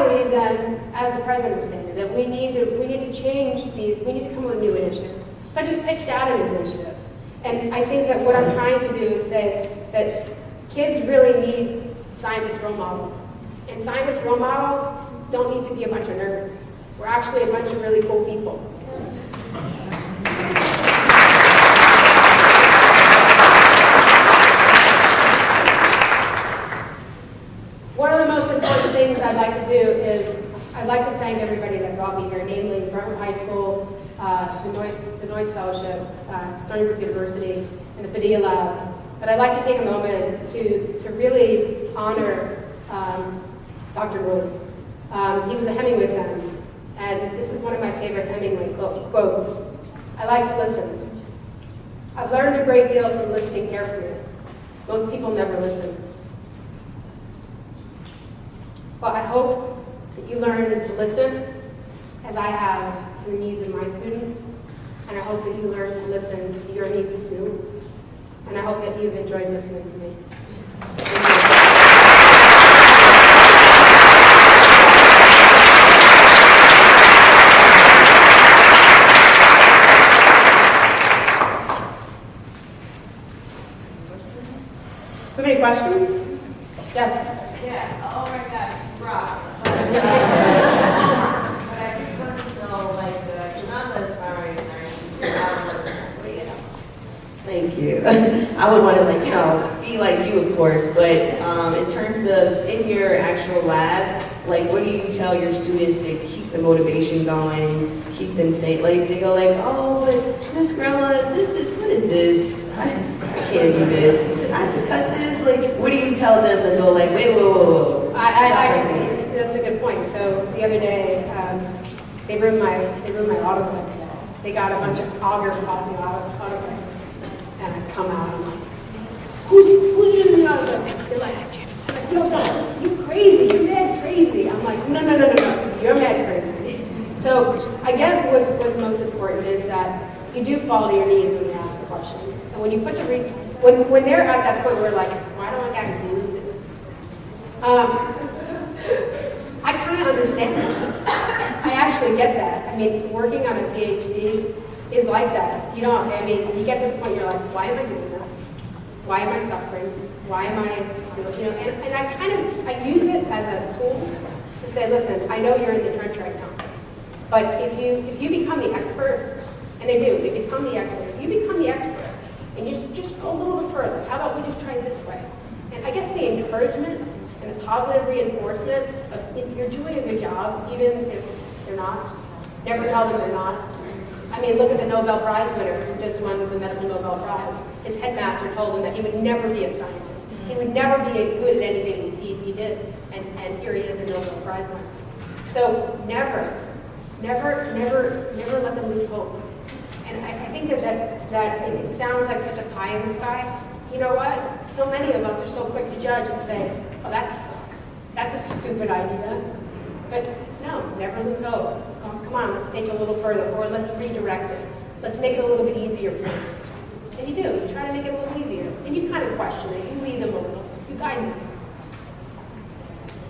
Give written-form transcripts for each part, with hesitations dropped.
believe then, as the president stated, that we need to change these, we need to come up with new initiatives. So I just pitched out an initiative. And I think that what I'm trying to do is say that kids really need scientist role models. And scientist role models don't need to be a bunch of nerds. We're actually a bunch of really cool people. One of the most important things I'd like to do is I'd like to thank everybody that brought me here, namely Brentwood High School, the Noyce Fellowship, Stony Brook University, and the Padilla Lab. But I'd like to take a moment to really honor Dr. Noyce. He was a Hemingway fan, and this is one of my favorite Hemingway quotes. I like to listen. I've learned a great deal from listening carefully. Most people never listen. But I hope that you learn to listen, as I have, to the needs of my students, and I hope that you learn to listen to your needs too, and I hope that you've enjoyed listening to me. So many questions? Yes? Yeah, oh my gosh, rock. But I just want to know, like, you're not as inspiring as Thank you. I would want to, like, be like you, of course, but in terms of in your actual lab, like, what do you tell your students to keep the motivation going, keep them safe? Like, they go like, oh, but Miss Grella, what is this? I can't do this. I have to cut this. Like, what do you tell them to go like, wait, whoa. Actually, that's a good point. So the other day, they ruined my autoclave. They got a bunch of augers off the autoclave, and I come out and I'm like, who's in the autoclave? They're like, no, you crazy, you're mad crazy. I'm like, no, you're mad crazy. So I guess what's most important is that you do fall to your knees when you ask the questions, and when you put the research. When they're at that point where like, why don't I got to do this? I kind of understand that. I actually get that. I mean, working on a PhD is like that. You get to the point you're like, why am I doing this? Why am I suffering? Why am I, and I use it as a tool to say, listen, I know you're in the trench right now, but if you become the expert, and they become the expert. If you become the expert, and you just go a little bit further. How about we just try it this way? And I guess the encouragement and the positive reinforcement of you're doing a good job, even if they're not. Never tell them they're not. I mean, look at the Nobel Prize winner who just won the medical Nobel Prize. His headmaster told him that he would never be a scientist. He would never be good at anything he did. And here he is, a Nobel Prize winner. So never let them lose hope. And I think that it sounds like such a pie in the sky. You know what? So many of us are so quick to judge and say, oh, that sucks. That's a stupid idea. But no, never lose hope. Come on, let's take it a little further, or let's redirect it. Let's make it a little bit easier for them. And you do. You try to make it a little easier. And you kind of question it. You lead them a little. You guide them.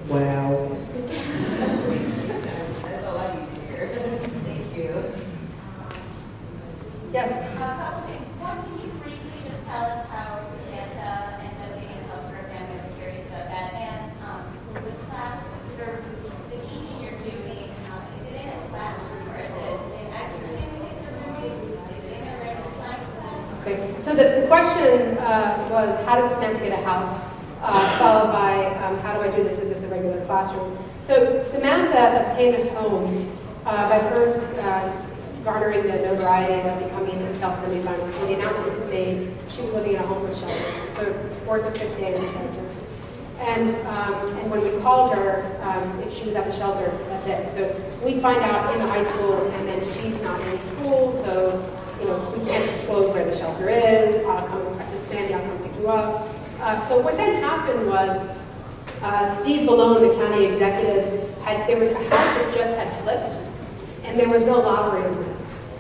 Wow. That's all I need to hear. Thank you. Yes? A couple things. One, can you briefly just tell us how Samantha ended up being in the healthcare family? I'm curious about that. And the class, the teaching you're doing, is it in a classroom or is it an extra family you're doing? Is it in a regular science class? Okay. So the question was, how did Samantha get a house? Followed by, how do I do this? Is this a regular classroom? So Samantha obtained a home by first garnering the notoriety of becoming the Cal semifinalist. When the announcement was made, she was living in a homeless shelter, so fourth or fifth day in the shelter. And when we called her, she was at the shelter that day. So we find out in the high school, and then she's not in school, so we can't disclose where the shelter is. I said, Sandy, I'll come pick you up. So what then happened was Steve Malone, the county executive, there was a house that just had flipped, and there was no lottery in it.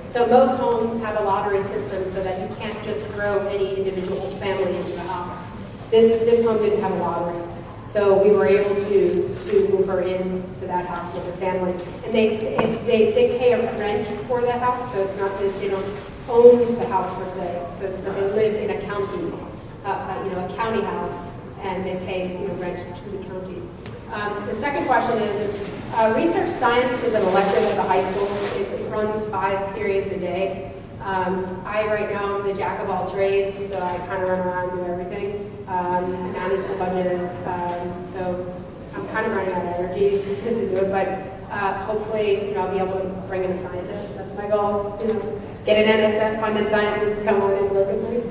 So most homes have a lottery system so that you can't just throw any individual family into the house. This home didn't have a lottery. So we were able to move her into that house with her family. And they pay a rent for that house, so it's not that they don't own the house per se. So it's that they live in a county, a county house, and they pay rent to the county. The second question is research science is an elective at the high school. It runs 5 periods a day. I right now am the jack of all trades, so I kind of run around and do everything. I manage the budget, so I'm kind of running out of energy to do it, but hopefully I'll be able to bring in a scientist. That's my goal, get an NSF-funded scientist to come on and work with me.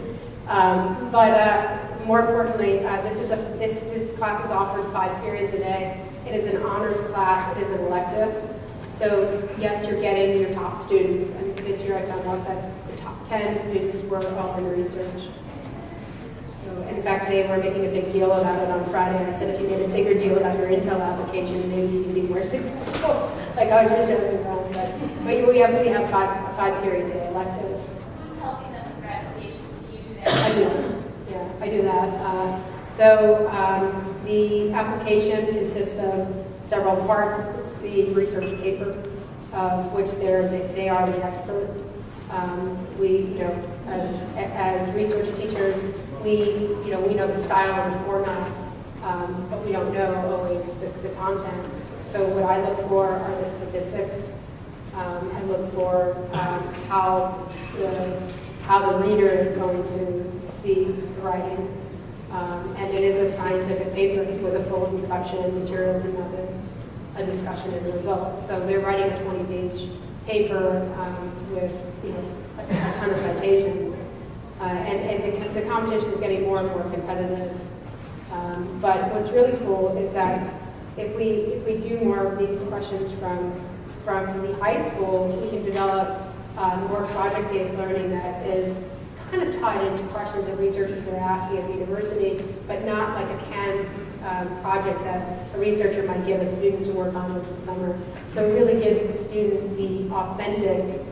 But more importantly, this class is offered 5 periods a day. It is an honors class. It is an elective. So yes, you're getting your top students. And this year I found out that the top 10 students were all in research. So in fact, they were making a big deal about it on Friday. I said, if you made a bigger deal about your Intel application, maybe you can be more successful. Like I was just joking around. But we have 5 period day elective. Who's helping them with their applications? Do you do that? I do. Yeah, I do that. The application consists of several parts. It's the research paper, of which they are the experts. We, as research teachers, we know the style and the format, but we don't know always the content. So what I look for are the statistics. I look for how the reader is going to see the writing. And it is a scientific paper with a full introduction, materials and methods, a discussion and results. So they're writing a 20-page paper with a ton of citations. And the competition is getting more and more competitive. But what's really cool is that if we do more of these questions from the high school, we can develop more project-based learning that is kind of tied into questions that researchers are asking at the university, but not like a canned project that a researcher might give a student to work on over the summer. So it really gives the student the authentic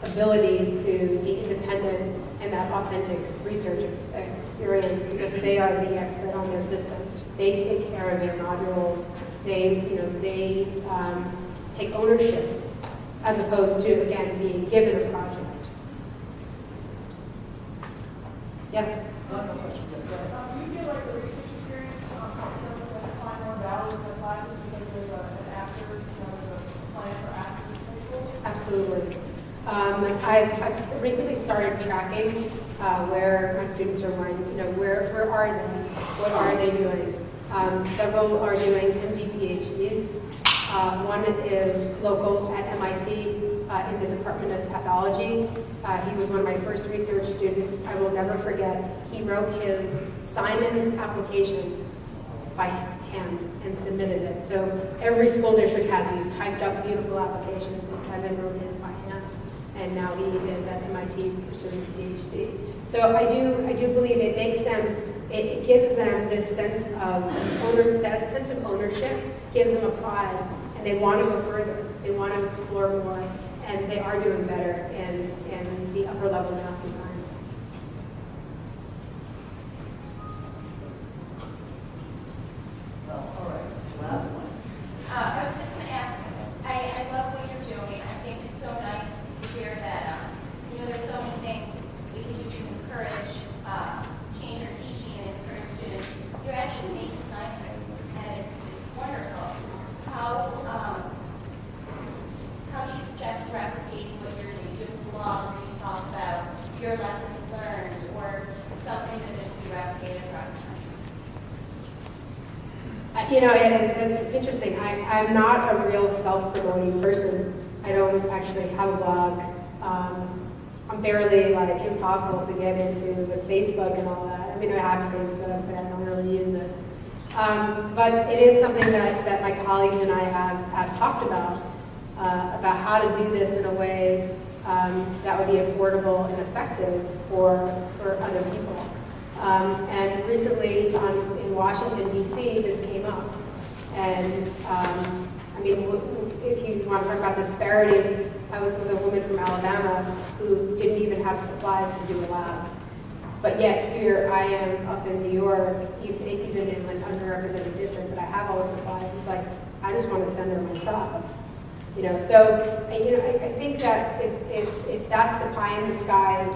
ability to be independent and that authentic research experience, because they are the expert on their system. They take care of their modules. They take ownership, as opposed to, again, being given a project. Yes? Do you feel like the research experience helps them to find more value in their classes because there's a plan for after high school? Absolutely. I've recently started tracking where my students are going. Where are they? What are they doing? Several are doing MD PhDs. One is local at MIT in the Department of Pathology. He was one of my first research students. I will never forget. He wrote his Simon's application by hand and submitted it. So every school district has these typed up beautiful applications, and Kevin wrote his by hand. And now he is at MIT pursuing a PhD. So I do believe it makes them, it gives them this sense of ownership, gives them a pride, and they want to go further. They want to explore more, and they are doing better in the upper level maths and sciences. All right, last one. I was just going to ask, I love what you're doing. I think it's so nice to hear that, there's so many things we can do to encourage change our teaching and encourage students. You're actually making scientists, and it's wonderful. How do you suggest replicating what you're doing? You have a blog where you talk about your lessons learned, or something that is to be replicated across the country? It's interesting. I'm not a real self-promoting person. I don't actually have a blog. I'm barely impossible to get into with Facebook and all that. I mean, I have Facebook, but I don't really use it. But it is something that my colleagues and I have talked about how to do this in a way that would be affordable and effective for other people. And recently in Washington, D.C., this came up. And if you want to talk about disparity, I was with a woman from Alabama who didn't even have supplies to do a lab. But yet here I am up in New York, even in like underrepresented district, but I have all the supplies. It's like, I just want to send her my stuff. So, I think that if that's the pie in the sky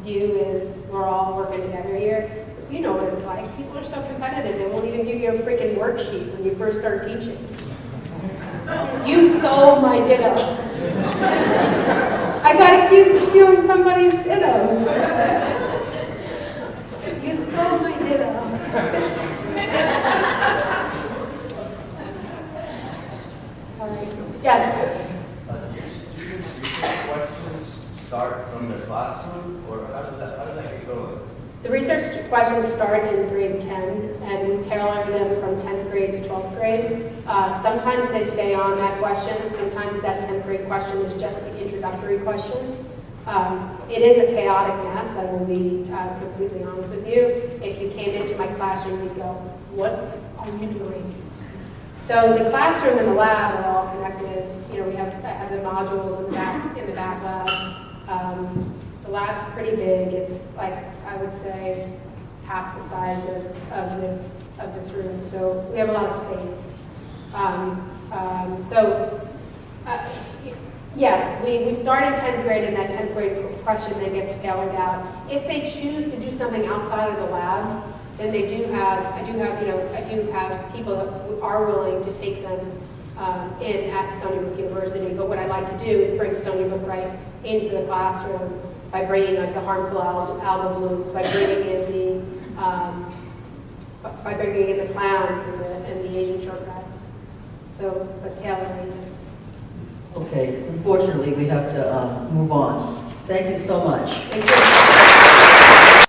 view is we're all working together here, you know what it's like. People are so competitive, they won't even give you a freaking worksheet when you first start teaching. You stole my ditto. I got accused of stealing somebody's dittos. You stole my ditto. Sorry. Yes. Your students' research questions start from the classroom, or how does that get going? The research questions start in grade 10, and we tailor them from 10th grade to 12th grade. Sometimes they stay on that question. Sometimes that 10th grade question is just the introductory question. It is a chaotic mess, I will be completely honest with you. If you came into my classroom, you'd go, what are you doing? So the classroom and the lab are all connected. I have the modules in the back lab. The lab's pretty big. It's like, I would say, half the size of this room. So we have a lot of space. Yes, we start in 10th grade, and that 10th grade question that gets tailored out. If they choose to do something outside of the lab, then I do have people that are willing to take them in at Stony Brook University. But what I like to do is bring Stony Brook right into the classroom by bringing like the harmful algal blooms, by bringing in the clowns and the Asian short guys. So, but tailoring. Okay, unfortunately, we have to move on. Thank you so much. Thank you.